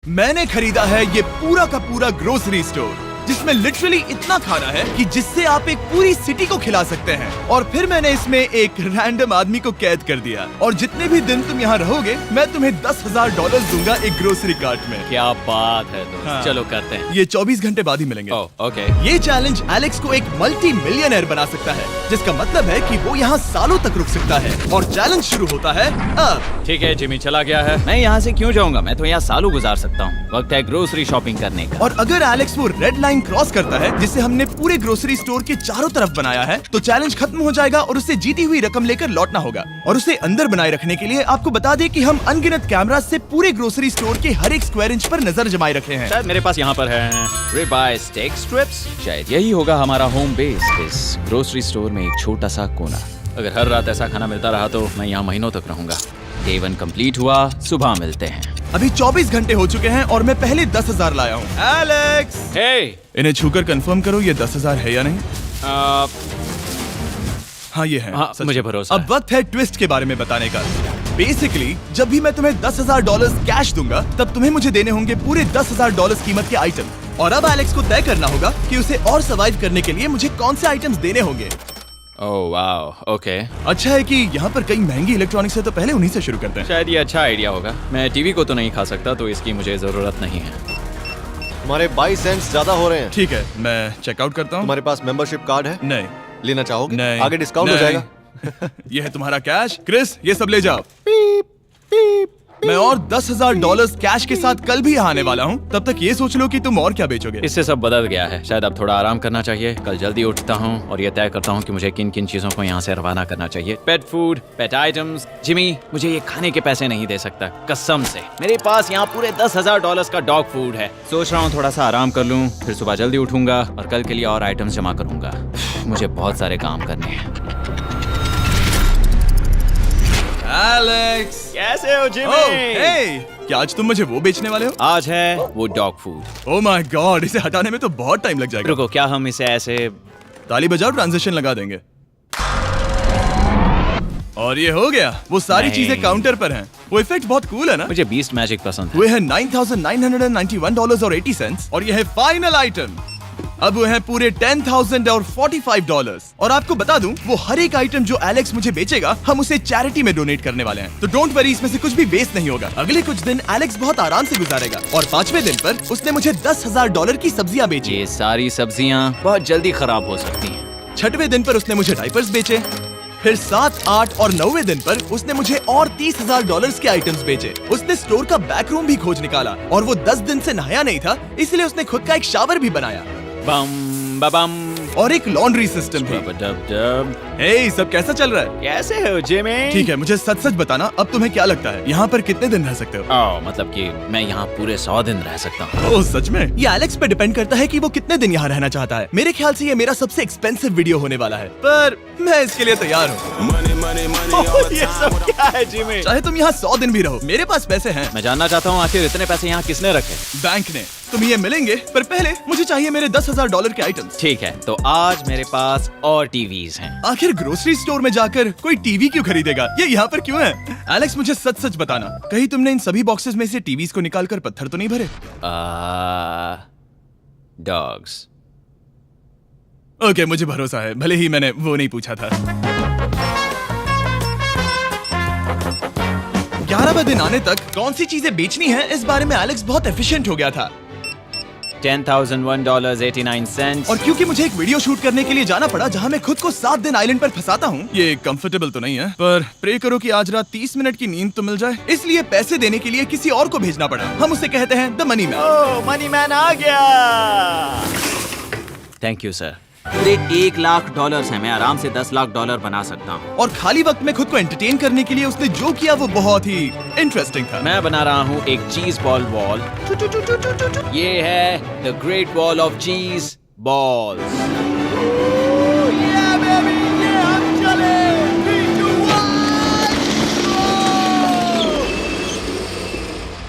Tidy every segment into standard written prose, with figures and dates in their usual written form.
मैंने खरीदा है ये पूरा का पूरा ग्रोसरी स्टोर जिसमें लिटरली इतना खाना है कि जिससे आप एक पूरी सिटी को खिला सकते हैं। और फिर मैंने इसमें एक रैंडम आदमी को कैद कर दिया और जितने भी दिन तुम यहाँ रहोगे मैं तुम्हें $10,000 दूंगा एक ग्रोसरी कार्ट में। क्या बात है दोस्त। हाँ। चलो करते हैं। ये 24 घंटे बाद ही मिलेंगे। ओके। ये चैलेंज एलेक्स को एक मल्टी मिलियनर बना सकता है, जिसका मतलब है कि वो यहाँ सालों तक रुक सकता है। और चैलेंज शुरू होता है अब। ठीक है, जिमी चला गया है। मैं यहाँ से क्यों जाऊँगा, मैं तो यहाँ सालों गुजार सकता हूँ। वक्त है ग्रोसरी शॉपिंग करने का। और अगर एलेक्स वो रेड लाइन क्रॉस करता है जिसे हमने पूरे ग्रोसरी स्टोर के चारों तरफ बनाया है, तो चैलेंज खत्म हो जाएगा और उसे जीती हुई रकम लेकर लौटना होगा। और उसे अंदर बनाए रखने के लिए आपको बता दें कि हम अनगिनत कैमरा से पूरे ग्रोसरी स्टोर के हर एक स्क्वायर इंच पर नजर जमाए रखे हैं। शायद मेरे पास यहाँ पर है रिबाई स्टेक स्ट्रिप्स। शायद यही होगा हमारा होम बेस इस ग्रोसरी स्टोर में, एक छोटा सा कोना। अगर हर रात ऐसा खाना मिलता रहा तो मैं यहाँ महीनों तक रहूंगा। डे 1 कंप्लीट हुआ, सुबह मिलते हैं। अभी 24 घंटे हो चुके हैं और मैं पहले 10,000 लाया हूँ। एलेक्स, हे, इन्हें छूकर कंफर्म करो ये 10,000 है या नहीं। हाँ ये है। हाँ, सच। मुझे भरोसा अब वक्त है ट्विस्ट के बारे में बताने का। बेसिकली जब भी मैं तुम्हें $10,000 कैश दूंगा तब तुम्हें मुझे देने होंगे पूरे $10,000 कीमत के आइटम। और अब एलेक्स को तय करना होगा कि उसे और सर्वाइव करने के लिए मुझे कौन से आइटम्स देने होंगे। Oh wow, okay. अच्छा है कि यहाँ पर कई महंगी इलेक्ट्रॉनिक्स है, तो पहले उन्हीं से शुरू करते हैं। शायद ये अच्छा आइडिया होगा। मैं टीवी को तो नहीं खा सकता, तो इसकी मुझे जरूरत नहीं है। हमारे 22 सेंट्स ज्यादा हो रहे हैं। ठीक है, मैं चेकआउट करता हूँ। तुम्हारे पास मेंबरशिप कार्ड है? नहीं। लेना चाहोगे? नहीं। आगे डिस्काउंट हो नहीं। जाएगा। ये है तुम्हारा कैश। क्रिस, ये सब ले जाओ। मैं और $10,000 कैश के साथ कल भी यहाँ आने वाला हूँ। तब तक ये सोच लो कि तुम और क्या बेचोगे। इससे सब बदल गया है। शायद अब थोड़ा आराम करना चाहिए। कल जल्दी उठता हूँ और ये तय करता हूँ कि मुझे किन किन चीजों को यहाँ से रवाना करना चाहिए। पेट फूड, पेट आइटम्स। जिमी, मुझे ये खाने के पैसे नहीं दे सकता, कसम से। मेरे पास यहाँ पूरे $10,000 का डॉग फूड है। सोच रहा हूँ थोड़ा सा आराम कर लूँ, फिर सुबह जल्दी उठूंगा और कल के लिए और आइटम्स जमा करूंगा। मुझे बहुत सारे काम करने हैं। एलेक्स, कैसे हो जिमी? ओह, हे, क्या आज तुम मुझे वो बेचने वाले हो? आज है वो dog food. Oh my God, इसे हटाने में तो बहुत टाइम लग जाएगा। रुको, क्या हम इसे ऐसे ताली बजाओ, ट्रांजिशन लगा देंगे। और ये हो गया। वो सारी नहीं। चीजें काउंटर पर हैं। वो इफेक्ट बहुत कूल है ना। मुझे बीस्ट मैजिक पसंद है। वो है $9,991.80 और ये है फाइनल आइटम। अब वो है पूरे $10,045 और आपको बता दूं, वो हर एक आइटम जो एलेक्स मुझे बेचेगा हम उसे चैरिटी में डोनेट करने वाले हैं। तो डोंट वरी, इसमें से कुछ भी वेस्ट नहीं होगा। अगले कुछ दिन एलेक्स बहुत आराम से गुजारेगा और 5वें दिन पर उसने मुझे $10,000 की सब्जियां बेची। ये सारी सब्जियां बहुत जल्दी खराब हो सकती हैं। 6वें दिन पर उसने मुझे डाइपर्स बेचे। फिर 7, 8 और 9वें दिन पर उसने मुझे और $30,000 के आइटम्स बेचे। उसने स्टोर का बैक रूम भी खोज निकाला और वो 10 दिन से नहाया नहीं था, इसलिए उसने खुद का एक शावर भी बनाया बम बम और एक लॉन्ड्री सिस्टम भी। डब। हे, सब कैसा चल रहा है? कैसे हो जिमी? ठीक है, मुझे सच सच बताना, अब तुम्हें क्या लगता है यहाँ पर कितने दिन रह सकते हो? मतलब कि मैं यहाँ पूरे 100 दिन रह सकता हूँ। ओह सच में? ये एलेक्स पे डिपेंड करता है कि वो कितने दिन यहाँ रहना चाहता है। मेरे ख्याल से ये मेरा सबसे एक्सपेंसिव वीडियो होने वाला है, पर मैं इसके लिए तैयार हूँ। ये सब क्या है जिमी? चाहे तुम यहाँ 100 दिन भी रहो, मेरे पास पैसे हैं। मैं जानना चाहता हूँ आखिर इतने पैसे यहाँ किसने रखे? बैंक ने। तुम ये मिलेंगे, पर पहले मुझे चाहिए मेरे $10,000 के आइटम्स। ठीक है, तो आज मेरे पास और टीवीज हैं। आखिर ग्रोसरी स्टोर में जाकर कोई टीवी क्यों खरीदेगा? ये यहाँ पर क्यों है? एलेक्स, मुझे सच सच बताना, कहीं तुमने इन सभी बॉक्सेस में से टीवीज को निकालकर पत्थर तो नहीं भरे? डॉग्स। ओके, मुझे भरोसा है, भले ही मैंने वो नहीं पूछा था। 11वें दिन आने तक कौन सी चीजें बेचनी है, इस बारे में एलेक्स बहुत एफिशिएंट हो गया था। $10,001.89। और क्योंकि मुझे एक वीडियो शूट करने के लिए जाना पड़ा जहां मैं खुद को 7 दिन आइलैंड पर फंसाता हूं, ये कंफर्टेबल तो नहीं है, पर प्रे करो कि आज रात 30 मिनट की नींद तो मिल जाए। इसलिए पैसे देने के लिए किसी और को भेजना पड़ा। हम उसे कहते हैं the money man. Oh, money man आ गया। Thank you sir. पूरे $1 लाख है। मैं आराम से $10 लाख बना सकता हूँ। और खाली वक्त में खुद को एंटरटेन करने के लिए उसने जो किया वो बहुत ही इंटरेस्टिंग था। मैं बना रहा हूँ एक चीज बॉल वॉल। ये है द ग्रेट वॉल ऑफ चीज बॉल्स।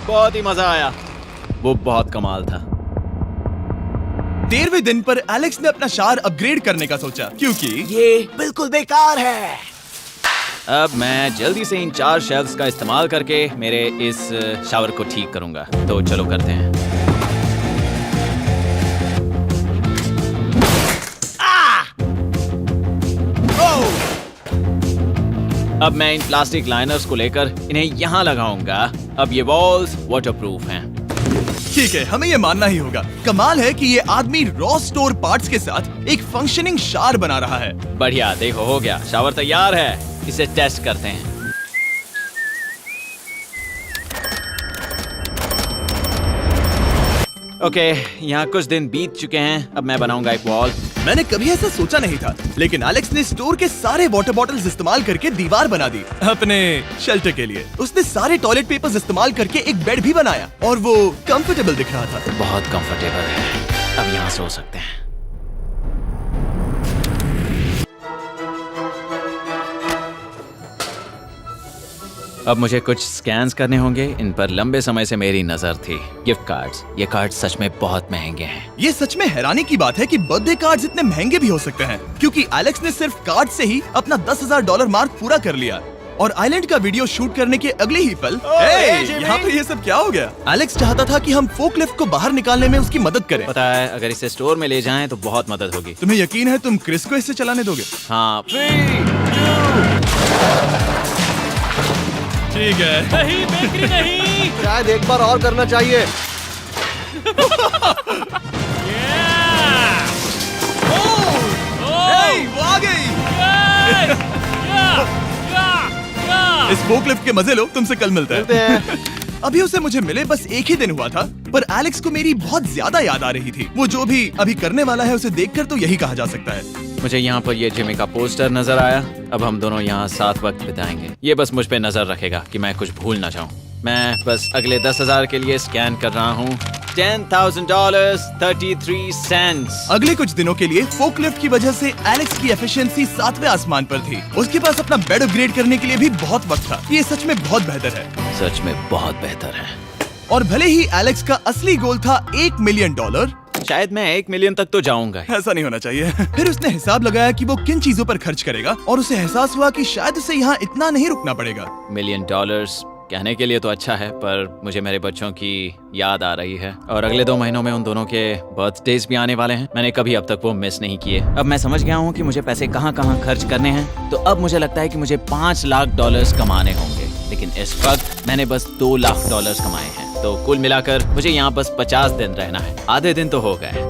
बहुत ही मजा आया, वो बहुत कमाल था। 13वें दिन पर एलेक्स ने अपना शार अपग्रेड करने का सोचा, क्योंकि ये बिल्कुल बेकार है। अब मैं जल्दी से इन 4 शेल्फ्स का इस्तेमाल करके मेरे इस शावर को ठीक करूंगा। तो चलो करते हैं। अब मैं इन प्लास्टिक लाइनर्स को लेकर इन्हें यहाँ लगाऊंगा। अब ये वॉल्स वाटरप्रूफ हैं। ठीक है, हमें ये मानना ही होगा। कमाल है कि ये आदमी रॉ स्टोर पार्ट्स के साथ एक फंक्शनिंग शावर बना रहा है। बढ़िया, देखो हो गया, शावर तैयार है। इसे टेस्ट करते हैं। ओके, यहाँ कुछ दिन बीत चुके हैं। अब मैं बनाऊंगा एक वॉल। मैंने कभी ऐसा सोचा नहीं था, लेकिन एलेक्स ने स्टोर के सारे वाटर बॉटल्स इस्तेमाल करके दीवार बना दी अपने शेल्टर के लिए। उसने सारे टॉयलेट पेपर्स इस्तेमाल करके एक बेड भी बनाया और वो कंफर्टेबल दिख रहा था। बहुत कंफर्टेबल है। अब यहाँ सो सकते हैं। अब मुझे कुछ स्कैन्स करने होंगे। इन पर लंबे समय से मेरी नजर थी। Gift cards. ये कार्ड सच में बहुत महंगे हैं। ये सच में हैरानी की बात है कि बर्थडे कार्ड्स इतने महंगे भी हो सकते हैं, क्योंकि एलेक्स ने सिर्फ कार्ड से ही अपना $10,000 मार्क पूरा कर लिया। और आइलैंड का वीडियो शूट करने के अगले ही पल यहाँ पे ये सब क्या हो गया? एलेक्स चाहता था कि हम फोकलिफ्ट को बाहर निकालने में उसकी मदद करें। पता है, अगर इसे स्टोर में ले जाएं तो बहुत मदद होगी। तुम्हें यकीन है तुम क्रिस को इससे चलाने दोगे? हाँ। ठीक है। नहीं बेकरी नहीं। शायद एक बार और करना चाहिए। वो आ गई। इस फोकलिफ्ट के मजे लो, तुमसे कल मिलते हैं। अभी उसे मुझे मिले बस एक ही दिन हुआ था, पर एलेक्स को मेरी बहुत ज्यादा याद आ रही थी। वो जो भी अभी करने वाला है उसे देखकर तो यही कहा जा सकता है। मुझे यहाँ पर ये जिमी का पोस्टर नजर आया। अब हम दोनों यहाँ साथ वक्त बिताएंगे। ये बस मुझ पे नजर रखेगा कि मैं कुछ भूल ना जाऊँ। मैं बस अगले 10,000 के लिए स्कैन कर रहा हूँ। $10,000 33 सेंट्स। अगले कुछ दिनों के लिए फोकलिफ्ट की वजह से एलेक्स की एफिशिएंसी 7वें आसमान पर थी। उसके पास अपना बेड अपग्रेड करने के लिए भी बहुत वक्त था। ये सच में बहुत बेहतर है। सच में बहुत बेहतर है। और भले ही एलेक्स का असली गोल था $1 मिलियन, शायद मैं 1 मिलियन तक तो जाऊंगा। ऐसा नहीं होना चाहिए। फिर उसने हिसाब लगाया कि वो किन चीजों पर खर्च करेगा और उसे एहसास हुआ कि शायद उसे यहाँ इतना नहीं रुकना पड़ेगा। $1 मिलियन कहने के लिए तो अच्छा है, पर मुझे मेरे बच्चों की याद आ रही है। और अगले 2 महीनों में उन दोनों के बर्थडेज भी आने वाले हैं। मैंने कभी अब तक वो मिस नहीं किए। अब मैं समझ गया हूँ कि मुझे पैसे कहाँ कहाँ खर्च करने हैं। तो अब मुझे लगता है कि मुझे $5 लाख कमाने होंगे। लेकिन इस वक्त मैंने बस $2 लाख कमाए हैं। तो कुल मिलाकर मुझे यहाँ बस 50 दिन रहना है। आधे दिन तो हो गए।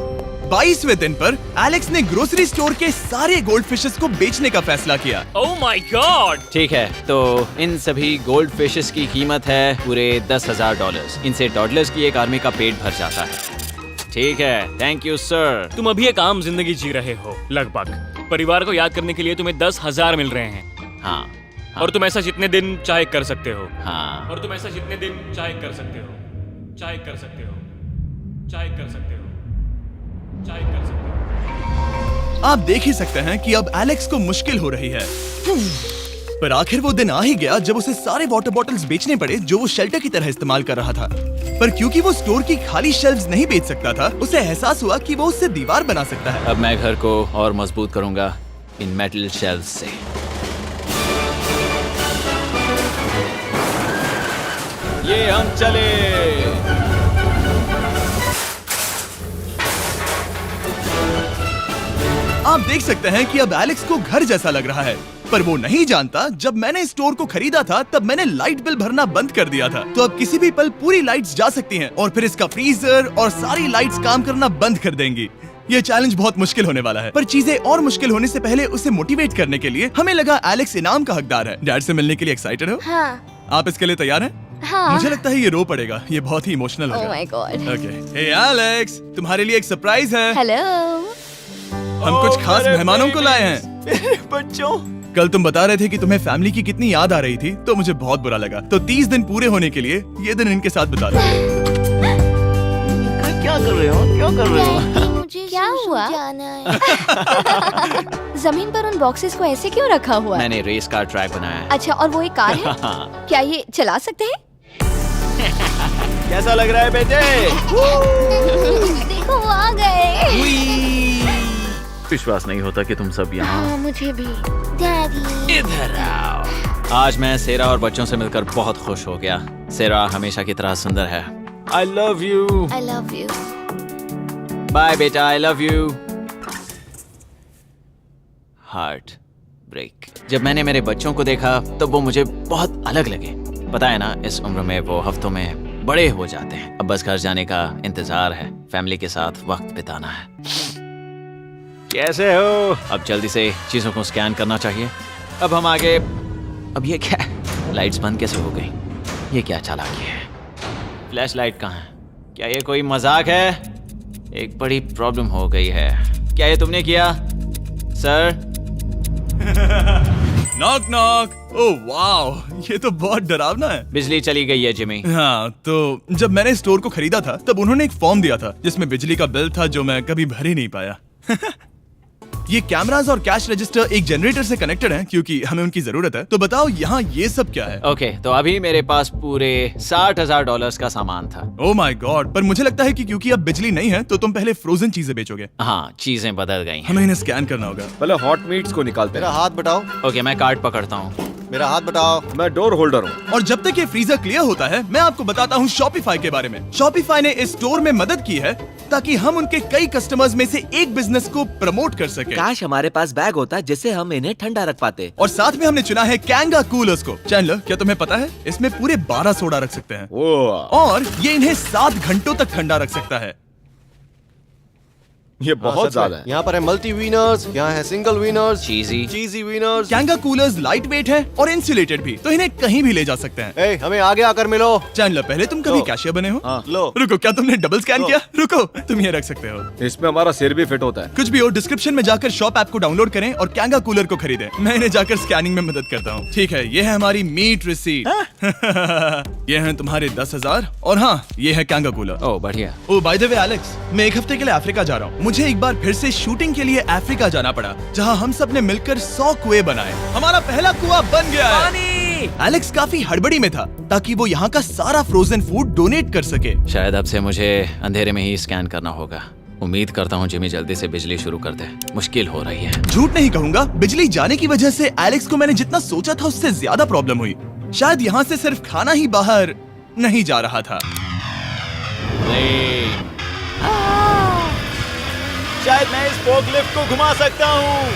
22वें दिन पर एलेक्स ने ग्रोसरी स्टोर के सारे गोल्ड फिशेस को बेचने का फैसला किया। Oh my God. ठीक है, तो इन सभी गोल्ड फिशेस की कीमत है पूरे $10,000। इनसे टॉडलर्स की एक आर्मी का पेट भर जाता है। ठीक है, थैंक यू सर। तुम अभी एक आम जिंदगी जी रहे हो लगभग। परिवार को याद करने के लिए तुम्हें 10,000 मिल रहे हैं। हाँ। और तुम ऐसा जितने दिन चाहे कर सकते हो। हाँ। और तुम ऐसा जितने दिन चाहे कर सकते हो। चाहे कर सकते हो। चाहे कर सकते हो। चाहे कर सकते हो। आप देख ही सकते हैं कि अब एलेक्स को मुश्किल हो रही है। पर आखिर वो दिन आ ही गया जब उसे सारे वाटर बॉटल्स बेचने पड़े जो वो शेल्टर की तरह इस्तेमाल कर रहा था। पर क्योंकि वो स्टोर की खाली शेल्फ्स नहीं बेच सकता था, उसे एहसास हुआ कि वो उससे दीवार बना सकता है। अब मैं घर को और मजबूत करूंगा इन मेटल शेल्फ्स से। ये हम चले। आप देख सकते हैं कि अब एलेक्स को घर जैसा लग रहा है, पर वो नहीं जानता जब मैंने स्टोर को खरीदा था तब मैंने लाइट बिल भरना बंद कर दिया था। तो अब किसी भी पल पूरी लाइट्स जा सकती हैं और फिर इसका फ्रीजर और सारी लाइट्स काम करना बंद कर देंगी। ये चैलेंज बहुत मुश्किल होने वाला है, पर चीजें और मुश्किल होने से पहले उसे मोटिवेट करने के लिए हमें लगा एलेक्स इनाम का हकदार है। डैड से मिलने के लिए एक्साइटेड हो? हाँ। आप इसके लिए तैयार हैं? हाँ। मुझे लगता है ये रो पड़ेगा। ये बहुत ही इमोशनल Oh होगा। my God. Okay, hey Alex, तुम्हारे लिए एक सरप्राइज है। हेलो। हम कुछ खास मेहमानों को लाए हैं। बच्चों, कल तुम बता रहे थे कि तुम्हें फैमिली की कितनी याद आ रही थी, तो मुझे बहुत बुरा लगा। तो 30 दिन पूरे होने के लिए ये दिन इनके साथ बिता लो। क्या कर रहे हो? क्या कर रहे हो? मुझे क्या हुआ? जमीन पर उन बॉक्सेस को ऐसे क्यों रखा हुआ है? मैंने रेस कार ट्रैक बनाया है। अच्छा, और वो एक कार है? क्या ये चला सकते हैं? कैसा लग रहा है बेटे? देखो वो आ गए। विश्वास नहीं होता कि तुम सब यहाँ। हाँ, मुझे भी। डैडी। इधर आओ। आज मैं सेरा और बच्चों से मिलकर बहुत खुश हो गया। सेरा हमेशा की तरह सुंदर है। I love you। I love you। Bye बेटा, I love you। Heart break. जब मैंने मेरे बच्चों को देखा तब वो मुझे बहुत अलग लगे। पता है ना, इस उम्र में वो हफ्तों में बड़े हो जाते हैं। अब बस घर जाने का इंतजार है, फैमिली के साथ वक्त बिताना है। कैसे हो? अब जल्दी से चीजों को स्कैन करना चाहिए। अब हम आगे। अब ये क्या है? लाइट्स बंद कैसे हो गई? ये क्या चालाकी है? फ्लैश लाइट कहाँ है? क्या ये कोई मजाक है? एक बड़ी प्रॉब्लम हो गई है। क्या ये तुमने किया, sir? Knock knock. Oh wow, ये तो बहुत डरावना है। बिजली चली गई है जिमी। हाँ, तो जब मैंने स्टोर को खरीदा था तब उन्होंने एक फॉर्म दिया था जिसमें बिजली का बिल था जो मैं कभी भर ही नहीं पाया। ये कैमरास और कैश रजिस्टर एक जनरेटर से कनेक्टेड हैं क्योंकि हमें उनकी जरूरत है। तो बताओ यहाँ ये सब क्या है? ओके, तो अभी मेरे पास पूरे $60,000 का सामान था। ओह माय गॉड, पर मुझे लगता है कि क्योंकि अब बिजली नहीं है तो तुम पहले फ्रोजन चीजें बेचोगे। हाँ, चीजें बदल गई हैं। हमें इन्हें स्कैन करना होगा। पहले हॉट मीट्स को निकालते मेरा हैं। हाथ बटाओ। ओके, मैं कार्ड पकड़ता हूँ। मेरा हाथ बटाओ। मैं डोर होल्डर हूँ। और जब तक ये फ्रीजर क्लियर होता है मैं आपको बताता हूँ शॉपिफाई के बारे में। शॉपिफाई ने इस स्टोर में मदद की है ताकि हम उनके कई कस्टमर्स में से एक बिजनेस को प्रमोट कर सके। काश हमारे पास बैग होता जिससे हम इन्हें ठंडा रख पाते। और साथ में हमने चुना है कैंगा कूलर्स को। चैनलर, क्या तुम्हें पता है इसमें पूरे 12 सोडा रख सकते हैं और ये इन्हें 7 घंटों तक ठंडा रख सकता है। ये बहुत ज्यादा है। यहाँ पर है मल्टी विनर्स, यहाँ है single winners, cheesy. Cheesy winners. Kanga coolers light weight है और इंसुलेटेड भी, तो इन्हें कहीं भी ले जा सकते हैं। ए, हमें आगे आकर मिलो। चैनलर, पहले तुम कभी लो। कैशियर बने हो? लो। रुको, क्या तुमने डबल स्कैन लो। किया? रुको, तुम ये रख सकते हो। इसमें हमारा सिर भी फिट होता है। कुछ भी हो, डिस्क्रिप्शन में जाकर शॉप ऐप को डाउनलोड करें और कैंगा कूलर को खरीदें। मैं इन्हें जाकर स्कैनिंग में मदद करता हूँ। ठीक है, ये है हमारी मीट रिसीट। ये हैं तुम्हारे 10,000 और हाँ, ये है कैंगा कूलर। ओह बढ़िया। ओ बाय द वे एलेक्स, मैं एक हफ्ते के लिए अफ्रीका जा रहा हूँ। मुझे एक बार फिर से शूटिंग के लिए अफ्रीका जाना पड़ा, जहाँ हम सब ने मिलकर 100 कुएं बनाए। हमारा पहला कुआं बन गया है। एलेक्स काफी हड़बड़ी में था ताकि वो यहाँ का सारा फ्रोजन फूड डोनेट कर सके। शायद अब से मुझे अंधेरे में ही स्कैन करना होगा। उम्मीद करता हूँ जिमी जल्दी से बिजली शुरू कर दे। मुश्किल हो रही है। झूठ नहीं कहूंगा, बिजली जाने की वजह से एलेक्स को मैंने जितना सोचा था उससे ज्यादा प्रॉब्लम हुई। शायद यहाँ से सिर्फ खाना ही बाहर नहीं जा रहा था। शायद मैं इस फोकलिफ्ट को घुमा सकता हूँ।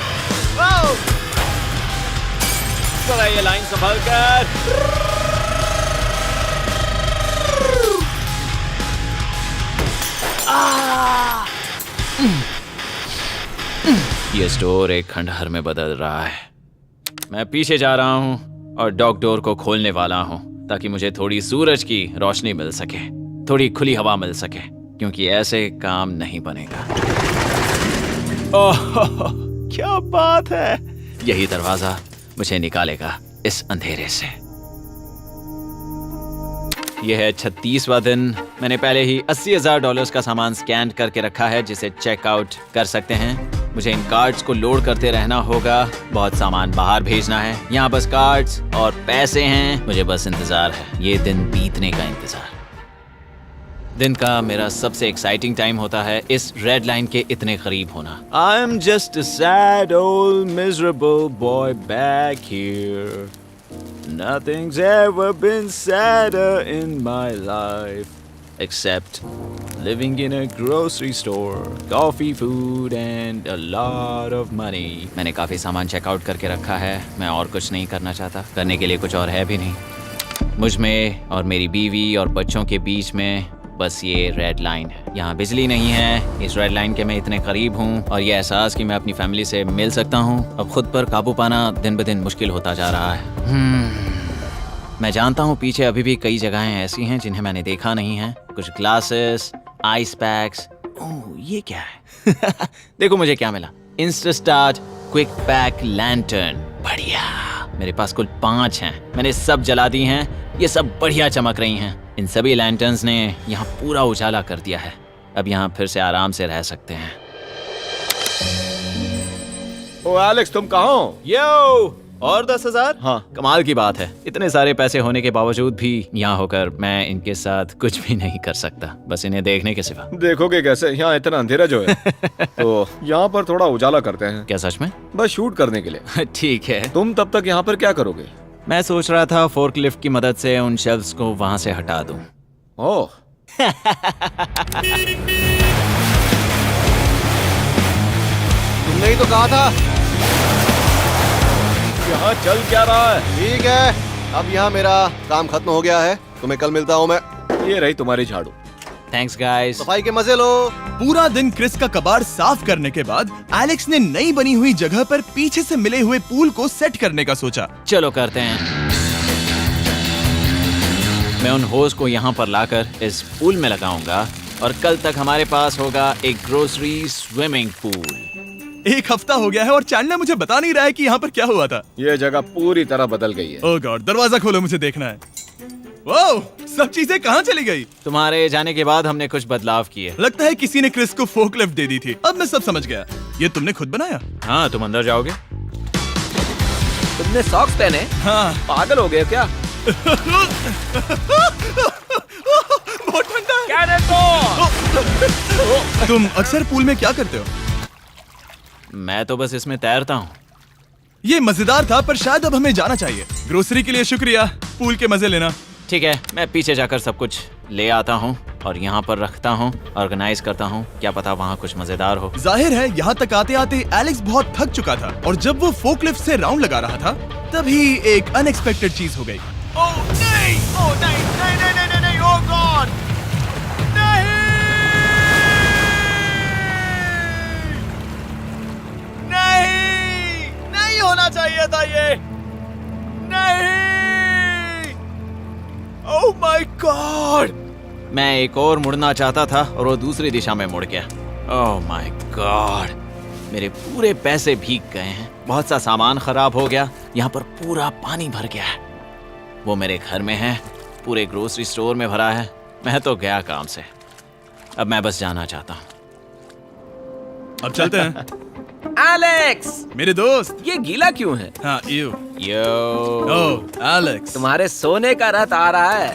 चला ये लाइन संभाल कर। ये स्टोर एक खंडहर में बदल रहा है। मैं पीछे जा रहा हूँ और डॉग डोर को खोलने वाला हूँ ताकि मुझे थोड़ी सूरज की रोशनी मिल सके, थोड़ी खुली हवा मिल सके, क्योंकि ऐसे काम नहीं बनेगा। ओह क्या बात है! यही दरवाजा मुझे निकालेगा इस अंधेरे से। यह है 36वां दिन। मैंने पहले ही $80,000 का सामान स्कैन करके रखा है जिसे चेकआउट कर सकते हैं। मुझे इन कार्ड्स को लोड करते रहना होगा। बहुत सामान बाहर भेजना है। यहाँ बस कार्ड्स और पैसे हैं। मुझे बस इंतजार है, ये दिन बीतने का इंतजार। दिन का मेरा सबसे एक्साइटिंग टाइम होता है इस रेड लाइन के इतने करीब होना। I am just a sad old miserable boy back here. Nothing's ever been sadder in my life except living in a grocery store, coffee, food and a lot of money. मैंने काफी सामान checkout करके रखा है। मैं और कुछ नहीं करना चाहता। करने के लिए कुछ और है भी नहीं। मुझ में और मेरी बीवी और बच्चों के बीच में बस ये रेड लाइन है। यहाँ बिजली नहीं है। इस रेड लाइन के मैं इतने करीब हूँ और ये एहसास कि मैं अपनी फैमिली से मिल सकता हूँ अब खुद पर काबू पाना दिन ब दिन मुश्किल होता जा रहा है। मैं जानता हूँ पीछे अभी भी कई जगहें ऐसी हैं जिन्हें मैंने देखा नहीं है। कुछ ग्लासेस, आइस पैक्स। ओह ये क्या है? देखो मुझे क्या मिला। इंस्टास्टार्ट क्विक पैक लैंटर्न। बढ़िया। मेरे पास कुल 5 हैं। मैंने सब जला दी हैं। ये सब बढ़िया चमक रही हैं। इन सभी लैंटर्न्स ने यहाँ पूरा उजाला कर दिया है। अब यहाँ फिर से आराम से रह सकते हैं। ओ एलेक्स, तुम कहाँ हो? यो और 10,000? हाँ। कमाल की बात है, इतने सारे पैसे होने के बावजूद भी यहाँ होकर मैं इनके साथ कुछ भी नहीं कर सकता, बस इन्हें देखने के सिवा। देखोगे कैसे, यहाँ इतना अंधेरा जो है। तो यहाँ पर थोड़ा उजाला करते हैं, क्या सच में? बस शूट करने के लिए। ठीक है। तुम तब तक यहाँ पर क्या करोगे? मैं सोच रहा था फोर्कलिफ्ट की मदद से उन शेल्फ्स को वहां से हटा दूं। ओह, तुमने ही तो कहा था। यहाँ चल क्या रहा है? ठीक है, अब यहाँ मेरा काम खत्म हो गया है। तुम्हें कल मिलता हूँ मैं। ये रही तुम्हारी झाड़ू। Thanks guys. सफाई के मजे लो। पूरा दिन क्रिस का कबाड़ साफ करने के बाद एलेक्स ने नई बनी हुई जगह पर पीछे से मिले हुए पूल को सेट करने का सोचा। चलो करते हैं। मैं उन होज को यहाँ पर लाकर इस पूल में लगाऊंगा और कल तक हमारे पास होगा एक ग्रोसरी स्विमिंग पूल। 1 हफ्ता हो गया है और चैंडलर मुझे बता नहीं रहा है कि यहाँ पर क्या हुआ था। ये जगह पूरी तरह बदल गई है। ओह गॉड, दरवाजा खोलो, मुझे देखना है। वाओ, सब चीजें कहाँ चली गई? तुम्हारे जाने के बाद हमने कुछ बदलाव किए। लगता है किसी ने क्रिस को फोर्कलिफ्ट दे दी थी। अब मैं सब समझ गया। ये तुमने खुद बनाया? हाँ, तुम अंदर जाओगे? तुमने सॉक्स पहने? हाँ। पागल हो गए क्या? बहुत ठंडा है। तुम अक्सर पूल में क्या करते हो? मैं तो बस इसमें तैरता हूँ। ये मजेदार था, पर शायद अब हमें जाना चाहिए। ग्रोसरी के लिए शुक्रिया, पूल के मजे लेना। ठीक है, मैं पीछे जाकर सब कुछ ले आता हूँ और यहाँ पर रखता हूँ, ऑर्गेनाइज करता हूँ। क्या पता वहाँ कुछ मजेदार हो। जाहिर है यहाँ तक आते आते एलेक्स बहुत थक चुका था और जब वो फोर्कलिफ्ट से राउंड लगा रहा था तभी एक अनएक्सपेक्टेड चीज हो गई। ओह नहीं, ओह नहीं, नहीं, नहीं, नहीं, नहीं, नहीं, ओह गॉड, नहीं, नहीं, नहीं होना चाहिए था ये, नहीं, ओह माय गॉड। मैं एक और मुड़ना चाहता था और वो दूसरी दिशा में मुड़ गया। ओह माय गॉड, मेरे पूरे पैसे भीग गए हैं। बहुत सा सामान खराब हो गया। यहाँ पर पूरा पानी भर गया है। वो मेरे घर में है, पूरे ग्रोसरी स्टोर में भरा है। मैं तो गया काम से। अब मैं बस जाना चाहता हूँ। अब चलते हैं। एलेक्स, मेरे दोस्त। ये गीला क्यों है? हाँ, यू। Yo, oh Alex. तुम्हारे सोने का रथ आ रहा है।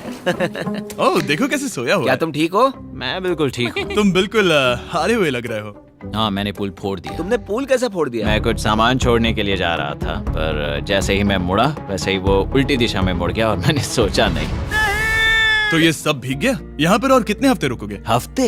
ओह देखो कैसे सोया हुआ क्या है। तुम ठीक हो? मैं बिल्कुल ठीक हूँ। तुम बिल्कुल हारे हुए लग रहे हो। हाँ, मैंने पुल फोड़ दिया। तुमने पूल कैसे फोड़ दिया? मैं कुछ सामान छोड़ने के लिए जा रहा था, पर जैसे ही मैं मुड़ा वैसे ही वो उल्टी दिशा में मुड़ गया और मैंने सोचा नहीं। तो ये सब भीग गया। यहाँ पर और कितने हफ्ते रुकोगे? हफ्ते?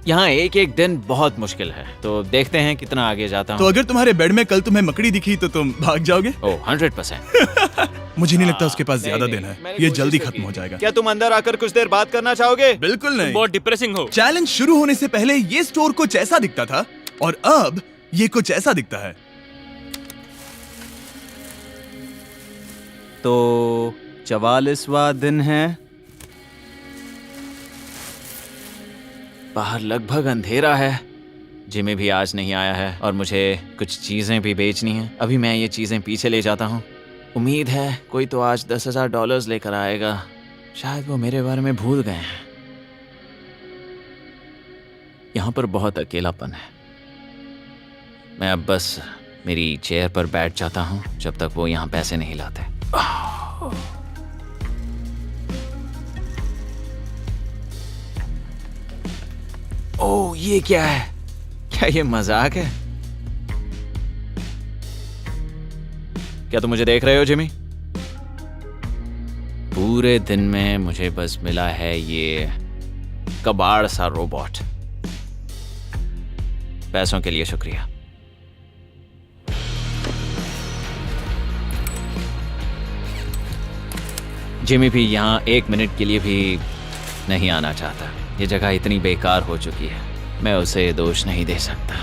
यहाँ एक एक दिन बहुत मुश्किल है, तो देखते हैं कितना आगे जाता तो हूँ। अगर तुम्हारे बेड में कल तुम्हें मकड़ी दिखी तो तुम भाग जाओगे? ओह 100%। मुझे नहीं लगता उसके पास ज्यादा नहीं, दिन है। मैंने ये कोशिश जल्दी तो खत्म की। हो जाएगा। क्या तुम अंदर आकर कुछ देर बात करना चाहोगे? बिल्कुल नहीं। बहुत डिप्रेसिंग हो। चैलेंज शुरू होने से पहले ये स्टोर कुछ ऐसा दिखता था और अब ये कुछ ऐसा दिखता है। तो 44वां दिन है। बाहर लगभग अंधेरा है। जिमी भी आज नहीं आया है और मुझे कुछ चीजें भी बेचनी हैं। अभी मैं ये चीजें पीछे ले जाता हूँ। उम्मीद है कोई तो आज $10,000 लेकर आएगा। शायद वो मेरे बारे में भूल गए हैं। यहाँ पर बहुत अकेलापन है। मैं अब बस मेरी चेयर पर बैठ जाता हूँ जब तक वो यहाँ पैसे नहीं लाते। ओह, ये क्या है? क्या ये मजाक है? क्या तुम मुझे देख रहे हो जिमी? पूरे दिन में मुझे बस मिला है ये कबाड़ सा रोबोट। पैसों के लिए शुक्रिया। जिमी भी यहाँ 1 मिनट के लिए भी नहीं आना चाहता। ये जगह इतनी बेकार हो चुकी है, मैं उसे दोष नहीं दे सकता।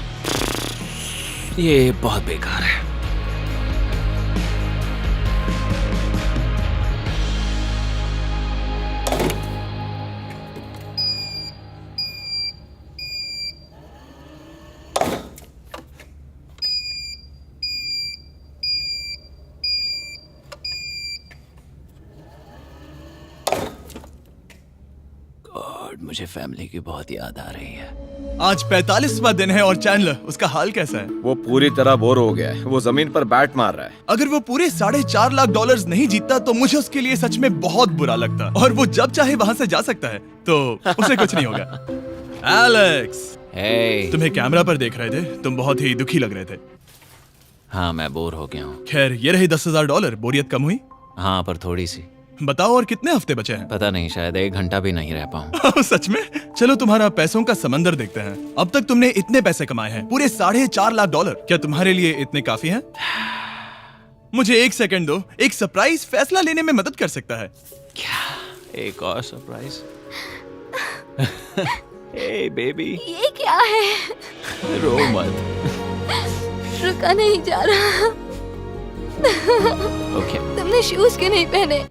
ये बहुत बेकार है। मुझे फैमिली की बहुत याद आ रही है। आज 45वां दिन है और चैंडलर, उसका हाल कैसा है? वो पूरी तरह बोर हो गया है। वो जमीन पर बैट मार रहा है। अगर वो पूरे $4.5 लाख नहीं जीतता तो मुझे उसके लिए सच में बहुत बुरा लगता, और वो जब चाहे वहाँ से जा सकता है, तो उसे कुछ नहीं होगा। एलेक्स, हे, तुम्हें कैमरा पर देख रहे थे, तुम बहुत ही दुखी लग रहे थे। हाँ मैं बोर हो गया हूँ। खैर, ये रही $10,000, बोरियत कम हुई? हाँ पर थोड़ी सी। बताओ और कितने हफ्ते बचे हैं? पता नहीं, शायद 1 घंटा भी नहीं रह पाऊँ। सच में? चलो तुम्हारा पैसों का समंदर देखते हैं। अब तक तुमने इतने पैसे कमाए हैं, पूरे $4.5 लाख। क्या तुम्हारे लिए इतने काफी हैं? मुझे 1 सेकंड दो, एक सरप्राइज फैसला लेने में मदद कर सकता है। क्या? एक और सरप्राइज? हे बेबी, ये क्या है? रो मत। रुका नहीं जा रहा। ओके। तुमने शूज क्यों नहीं पहने?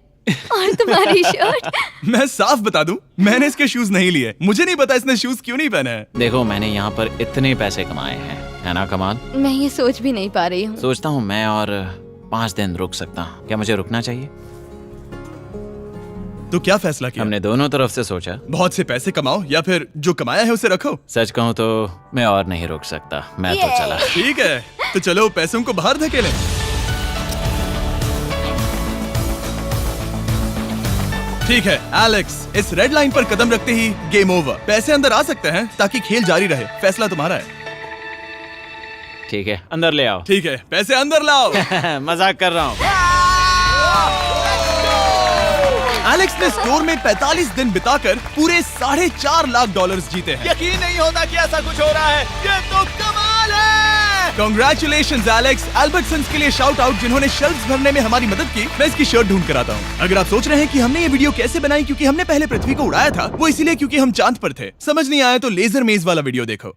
और तुम्हारी शर्ट? मैं साफ बता दूं, मैंने इसके शूज नहीं लिए। मुझे नहीं पता इसने शूज क्यों नहीं पहने हैं। देखो, मैंने यहाँ पर इतने पैसे कमाए हैं, है ना कमाल? मैं ये सोच भी नहीं पा रही हूँ। सोचता हूँ मैं और 5 दिन रुक सकता हूँ। क्या मुझे रुकना चाहिए? तो क्या फैसला किया? हमने दोनों तरफ से सोचा। बहुत से पैसे कमाओ या फिर जो कमाया है उसे रखो। सच कहूँ तो मैं और नहीं रुक सकता, मैं तो ये। चला। ठीक है, तो चलो पैसों को बाहर धकेलें। ठीक है एलेक्स, इस रेड लाइन पर कदम रखते ही गेम ओवर। पैसे अंदर आ सकते हैं ताकि खेल जारी रहे। फैसला तुम्हारा है। ठीक है, अंदर ले आओ। ठीक है, पैसे अंदर लाओ। मजाक कर रहा हूँ। एलेक्स ने स्टोर में 45 दिन बिताकर पूरे $4.5 लाख जीते हैं। यकीन नहीं होता कि ऐसा कुछ हो रहा है। ये तो कमाल है। Congratulations Alex. एल्बर्टसन्स के लिए शाउट आउट, जिन्होंने शेल्फ्स भरने में हमारी मदद की। मैं इसकी शर्ट ढूंढ कर आता हूँ। अगर आप सोच रहे हैं कि हमने ये वीडियो कैसे बनाई क्योंकि हमने पहले पृथ्वी को उड़ाया था, वो इसीलिए क्योंकि हम चांद पर थे। समझ नहीं आया तो लेजर मेज वाला वीडियो देखो।